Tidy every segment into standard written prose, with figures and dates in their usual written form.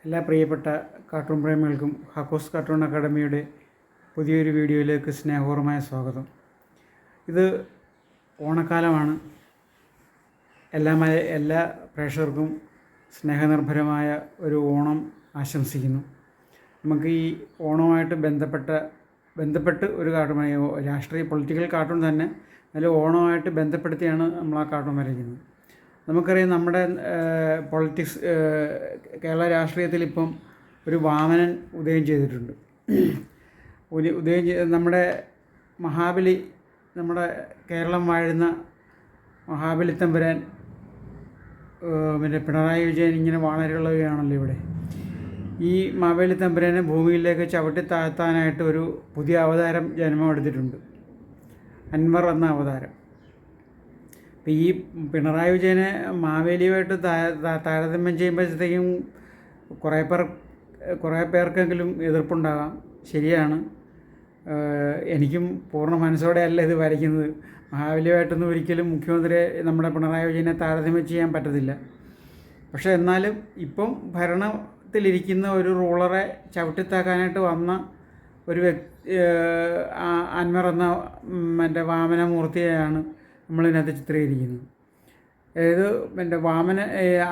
എല്ലാ പ്രിയപ്പെട്ട cartoon പ്രേമികൾക്കും ഹക്കോസ് cartoon അക്കാഡമിയുടെ പുതിയൊരു വീഡിയോയിലേക്ക് സ്നേഹപൂർവമായ സ്വാഗതം. ഇത് ഓണക്കാലമാണ്. എല്ലാ പ്രേക്ഷകർക്കും സ്നേഹനിർഭരമായ ഒരു ഓണം ആശംസിക്കുന്നു. നമുക്ക് ഈ ഓണവുമായിട്ട് ബന്ധപ്പെട്ട് ഒരു കാർട്ടൂൺ, രാഷ്ട്രീയ പൊളിറ്റിക്കൽ കാർട്ടൂൺ തന്നെ, അതിൽ ഓണവുമായിട്ട് ബന്ധപ്പെടുത്തിയാണ് നമ്മൾ ആ കാർട്ടൂൺ വരയ്ക്കുന്നത്. നമുക്കറിയാം, നമ്മുടെ കേരള രാഷ്ട്രീയത്തിൽ ഇപ്പം ഒരു വാമനൻ ഉദയം ചെയ്തിട്ടുണ്ട്. നമ്മുടെ മഹാബലി, നമ്മുടെ കേരളം വാഴുന്ന മഹാബലി തമ്പുരാൻ പിണറായി വിജയൻ ഇങ്ങനെ വളരുകയാണല്ലോ ഇവിടെ. ഈ മഹാബലി തമ്പുരാനെ ഭൂമിയിലേക്ക് ചവിട്ടി താഴ്ത്താനായിട്ട് ഒരു പുതിയ അവതാരം ജന്മമെടുത്തിട്ടുണ്ട്, അൻവർ എന്ന അവതാരം. ഇപ്പം ഈ പിണറായി വിജയനെ മാവേലിയുമായിട്ട് താരതമ്യം ചെയ്യുമ്പോഴത്തേക്കും കുറേ പേർക്കെങ്കിലും എതിർപ്പുണ്ടാകാം. ശരിയാണ്. എനിക്കും പൂർണ്ണ മനസ്സോടെ അല്ല ഇത് വരയ്ക്കുന്നത്. മഹാബലിയുമായിട്ടൊന്നും ഒരിക്കലും മുഖ്യമന്ത്രി നമ്മുടെ പിണറായി വിജയനെ താരതമ്യം ചെയ്യാൻ പറ്റത്തില്ല. പക്ഷേ എന്നാലും ഇപ്പം ഭരണത്തിലിരിക്കുന്ന ഒരു റൂളറെ ചവിട്ടിത്താക്കാനായിട്ട് വന്ന ഒരു അൻവർ എന്ന വാമനമൂർത്തിയെയാണ് നമ്മളിതിനകത്ത് ചിത്രീകരിക്കുന്നത്. അതായത്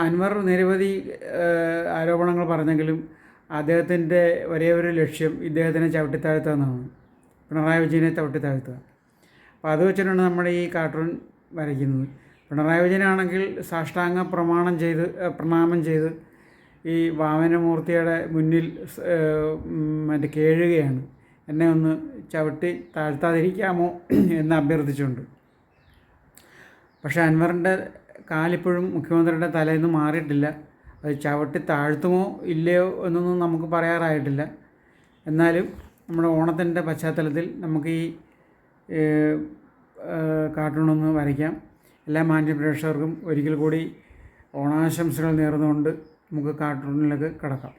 അൻവർ നിരവധി ആരോപണങ്ങൾ പറഞ്ഞെങ്കിലും അദ്ദേഹത്തിൻ്റെ ഒരേ ഒരു ലക്ഷ്യം ഇദ്ദേഹത്തിനെ ചവിട്ടിത്താഴ്ത്തുക എന്നാണ്, പിണറായി വിജയനെ ചവിട്ടിത്താഴ്ത്തുക. അപ്പോൾ അത് വെച്ചിട്ടാണ് നമ്മുടെ ഈ കാർട്ടൂൺ വരയ്ക്കുന്നത്. പിണറായി വിജയനാണെങ്കിൽ സാഷ്ടാംഗ പ്രണാമം ചെയ്ത് ഈ വാമനമൂർത്തിയുടെ മുന്നിൽ കേഴുകയാണ്, എന്നെ ഒന്ന് ചവിട്ടി താഴ്ത്താതിരിക്കാമോ എന്ന് അഭ്യർത്ഥിച്ചുകൊണ്ട്. പക്ഷേ അൻവറിൻ്റെ കാലിപ്പോഴും മുഖ്യമന്ത്രിയുടെ തലയിൽ നിന്ന് മാറിയിട്ടില്ല. അത് ചവിട്ടി താഴ്ത്തുമോ ഇല്ലയോ എന്നൊന്നും നമുക്ക് പറയാറായിട്ടില്ല. എന്നാലും നമ്മുടെ ഓണത്തിൻ്റെ പശ്ചാത്തലത്തിൽ നമുക്ക് ഈ കാർട്ടൂണൊന്ന് വരയ്ക്കാം. എല്ലാ മാന്യ പ്രേക്ഷകർക്കും ഒരിക്കൽ കൂടി ഓണാശംസകൾ നേർന്നുകൊണ്ട് നമുക്ക് കാർട്ടൂണിലേക്ക് കടക്കാം.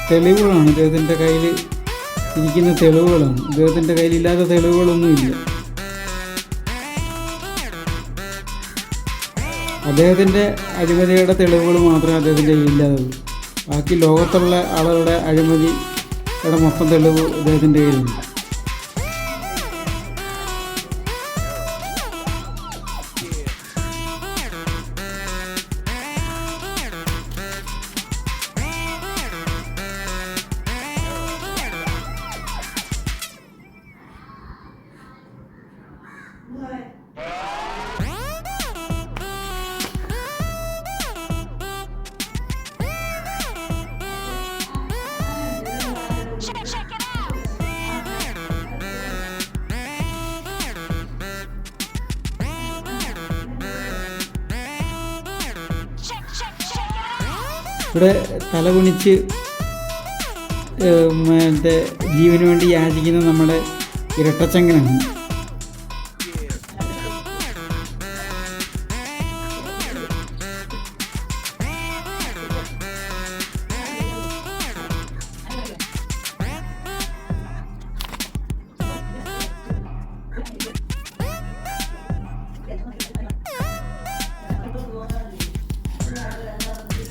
തെളിവുകളാണ്, ഇദ്ദേഹത്തിൻ്റെ കയ്യിൽ ഇരിക്കുന്ന തെളിവുകളാണ്. ഇദ്ദേഹത്തിൻ്റെ കയ്യിലില്ലാത്ത തെളിവുകളൊന്നുമില്ല. അദ്ദേഹത്തിൻ്റെ അഴിമതിയുടെ തെളിവുകൾ മാത്രമേ അദ്ദേഹത്തിൻ്റെ കയ്യിലില്ലാതുള്ളൂ. ബാക്കി ലോകത്തുള്ള ആളുകളുടെ അഴിമതിയുടെ മൊത്തം തെളിവ് അദ്ദേഹത്തിൻ്റെ കയ്യിലുണ്ട്. ഇവിടെ തലകുണിച്ച് ജീവന് വേണ്ടി യാചിക്കുന്ന നമ്മുടെ ഇരട്ടച്ചങ്കനാണ്.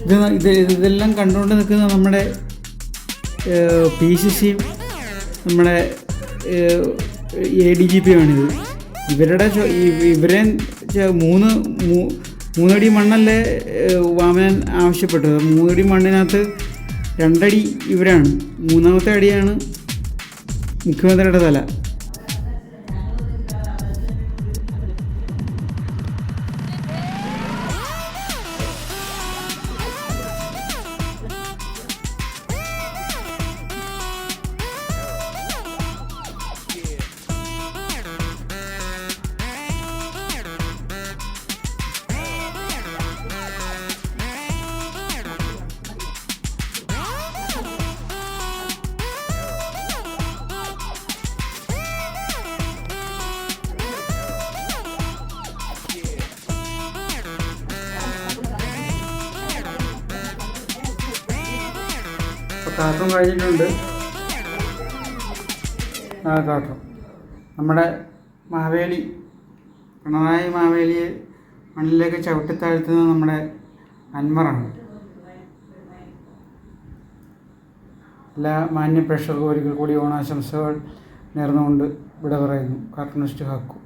ഇതെല്ലാം കണ്ടുകൊണ്ട് നിൽക്കുന്ന നമ്മുടെ PCC നമ്മുടെ ADGP ആണിത്. ഇവരെ മൂന്നടി മണ്ണല്ലേ വാമനൻ ആവശ്യപ്പെട്ടത്. 3 അടി മണ്ണിനകത്ത് 2 അടി ഇവരാണ്, 3ാമത്തെ അടിയാണ് മുഖ്യമന്ത്രിയുടെ തല. കാർട്ടൂൺ കഴിഞ്ഞിട്ടുണ്ട്. കാർട്ടൂൺ നമ്മുടെ പിണറായി മാവേലിയെ മണ്ണിലേക്ക് ചവിട്ടിത്താഴ്ത്തുന്നത് നമ്മുടെ അൻവറാണ്. എല്ലാ മാന്യ പ്രേക്ഷകർക്കും ഒരിക്കൽ കൂടി ഓണാശംസകൾ നേർന്നുകൊണ്ട് ഇവിടെ പറയുന്നു കാർട്ടൂണിസ്റ്റ് ഹക്കു.